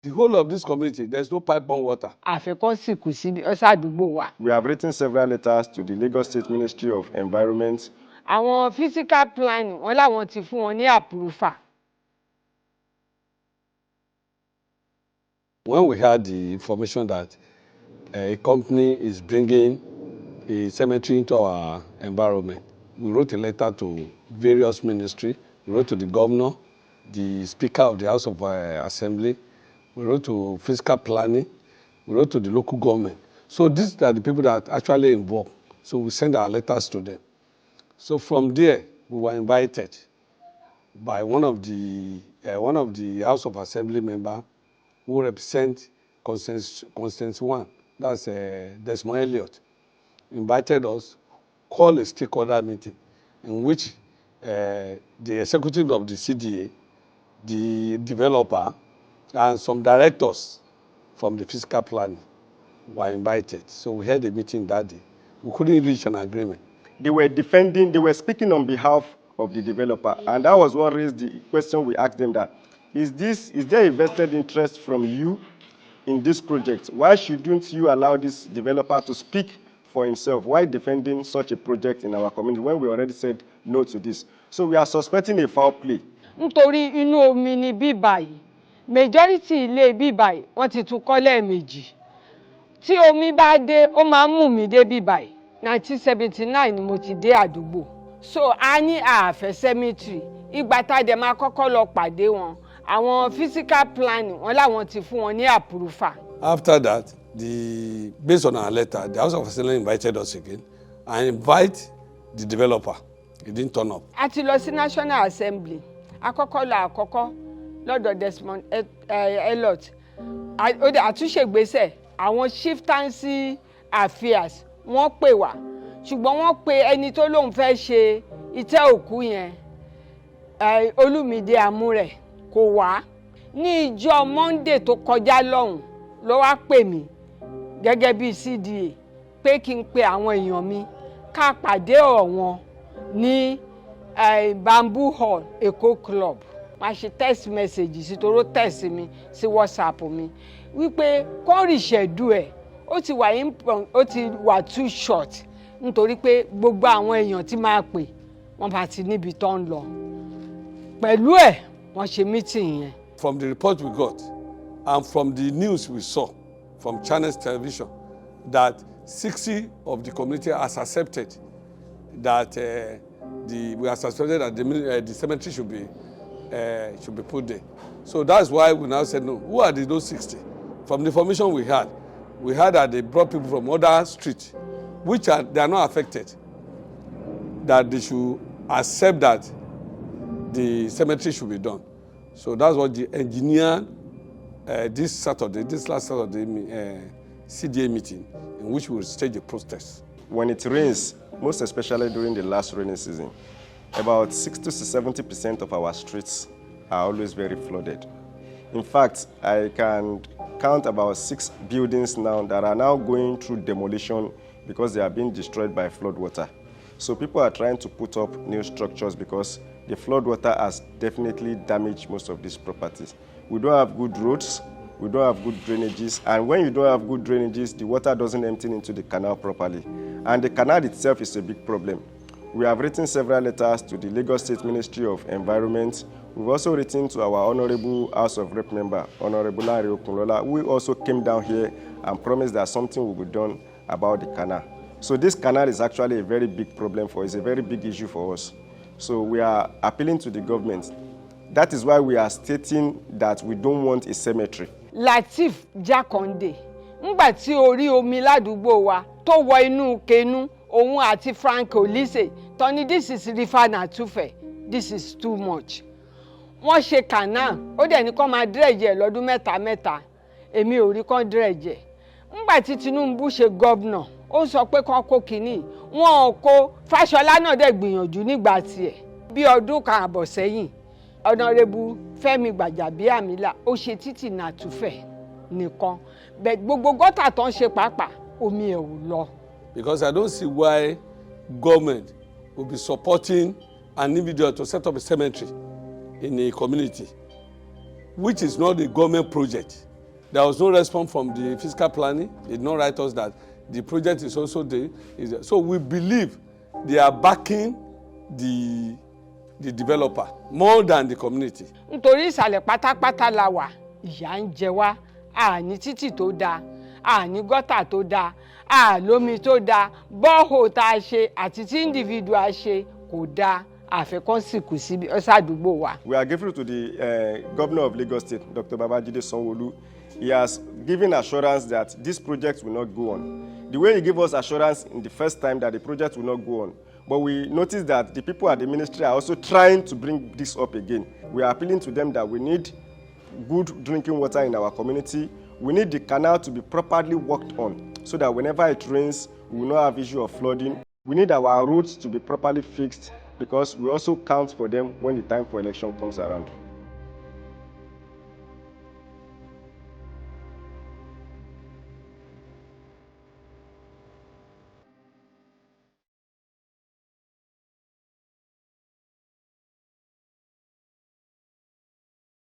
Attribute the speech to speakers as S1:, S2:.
S1: The whole of this community, there's no pipe-borne water.
S2: We have written several letters to the Lagos State Ministry of Environment.
S3: Àwọn physical planning wọ́n láwọn ti fún wọn ní approval.
S1: When we had the information that a company is bringing a cemetery into our environment, we wrote a letter to various ministries. We wrote to the governor, the Speaker of the House of Assembly. We wrote to fiscal planning. We wrote to the local government. So these are the people that are actually involved. So we send our letters to them. So from there, we were invited by one of the House of Assembly member who represent constituency 1. That's Desmond Elliott. Invited us, called a stakeholder meeting in which the executive of the CDA, the developer, and some directors from the fiscal planning were invited. So we had a meeting that day. We couldn't reach an agreement.
S2: They were speaking on behalf of the developer, and that was what raised the question we asked them, that is there a vested interest from you in this project? Why shouldn't you allow this developer to speak for himself? Why defending such a project in our community when we already said no to this? So we are suspecting a foul play.
S3: Nítorí inú omi ni bíbáyìí, majority ilé bíbáyìí wọ́n ti tún kọ́ lẹ́ẹ̀mejì. Tí omi bá dé, ó máa ń mú mi dé bíbáyìí. 1979 ni mo ti dé àdúgbò. So a ní àfẹ́ cemetery. Ìgbà tá dẹ̀ máa kọ́kọ́ lọ pàdé wọn. Àwọn physical planning wọ́n láwọn ti fún wọn ní approval.
S1: After that, based on our letter, the House of Assembly invited us again and invite the developer. He didn't turn up.
S3: A ti lọ sí National Assembly. Àkọ́kọ́ lọ́dọ̀ Desmond Elliott. Ó dẹ̀ àtúnṣe ìgbésẹ̀ àwọn chieftaincy affairs wọ́n pè wá. Ṣùgbọ́n wọ́n pe ẹni tó lóun fẹ́ ṣe ìtẹ́ òkú yẹn, Olúmídé Amúrẹ̀, kò wá. Ní ìjọ Monday tó kọjá lọ́hùn ló wá pè mí gẹ́gẹ́ bí CDA pé kí n pe àwọn èèyàn mi ká pàdé ọ̀wọ́n ní Bamboo Hall Èkó Club. Máa ṣe text message sí toró text mi sí WhatsApp mi wípé kó reschedule ẹ̀ ó ti wà too short nítorí pé gbogbo àwọn èèyàn tí máa pè wọ́n bá ti níbi tó ń lọ. Pẹ̀lú ẹ̀ wọ́n ṣe meeting yẹn.
S1: From the report we got and from the news we saw from Channels Television, that 60 of the community has accepted that the cemetery should be put there. So that's why we now said no. Who are those 60? From the information we had that they brought people from other streets, which they are not affected, that they should accept that the cemetery should be done. So that's what the engineer this last Saturday CDA meeting, in which we will stage a protest.
S2: When it rains, most especially during the last rainy season, about 60 to 70% of our streets are always very flooded. In fact, I can count about 6 buildings now that are now going through demolition because they are being destroyed by flood water. So people are trying to put up new structures because the flood water has definitely damaged most of these properties. We don't have good roads, we don't have good drainages, and when you don't have good drainages, the water doesn't empty into the canal properly. And the canal itself is a big problem. We have written several letters to the Lagos State Ministry of Environment. We've also written to our Honorable House of Rep member, Honorable Larry Okunlola, who also came down here and promised that something will be done about the canal. So this canal is actually a very big problem for us, a very big issue for us. So we are appealing to the government. That is why we are stating that we don't want a cemetery.
S3: Latif Jakonde, ńgbà tí orí omi ládùúgbò wa tó wọ inú kenu òun àti Frank Olise, Tony, this is river Natufe, this is too much. Wọ́n ṣe canal, ó dẹ̀ ní kó máa dredge lọ́dún mẹ́ta, èmi ò rí kán dredge. Ńgbà tí Tinubu ṣe governor, ó sọ pé kán kó kínní, wọn ò kó. Fáṣọlá náà dẹ̀ gbìyànjú nígbà tiẹ̀. Bí ọdún kan àbọ̀ sẹ́yìn, Honorable Fẹ́mi Gbàjàbíàmílà ó ṣe títì Natufe nìkan. But gbogbo gọ́tà tó ń ṣe pàápàá, omi ẹ̀ ò lọ.
S1: Because I don't see why government will be supporting an individual to set up a cemetery in a community, which is not a government project. There was no response from the fiscal planning. They did not write us that the project is also there. So we believe they are backing the developer more than the community.
S3: Nítorí ìsàlẹ̀ pátápátá la wà, ìyà ń jẹ wá, a ní títì tó dáa, a ní gọ́tà tó dáa, a lómi tó dáa, bọ́ọ̀hò tá a ṣe àti tí individual ṣe kò dáa.
S2: We are grateful to the Governor of Lagos State, Dr. Babajide Sanwo-Olu. He has given assurance that this project will not go on. The way he gave us assurance in the first time that the project will not go on, but we noticed that the people at the ministry are also trying to bring this up again. We are appealing to them that we need good drinking water in our community. We need the canal to be properly worked on so that whenever it rains, we will not have issue of flooding. We need our roads to be properly fixed, because we also count for them when the time for election comes around.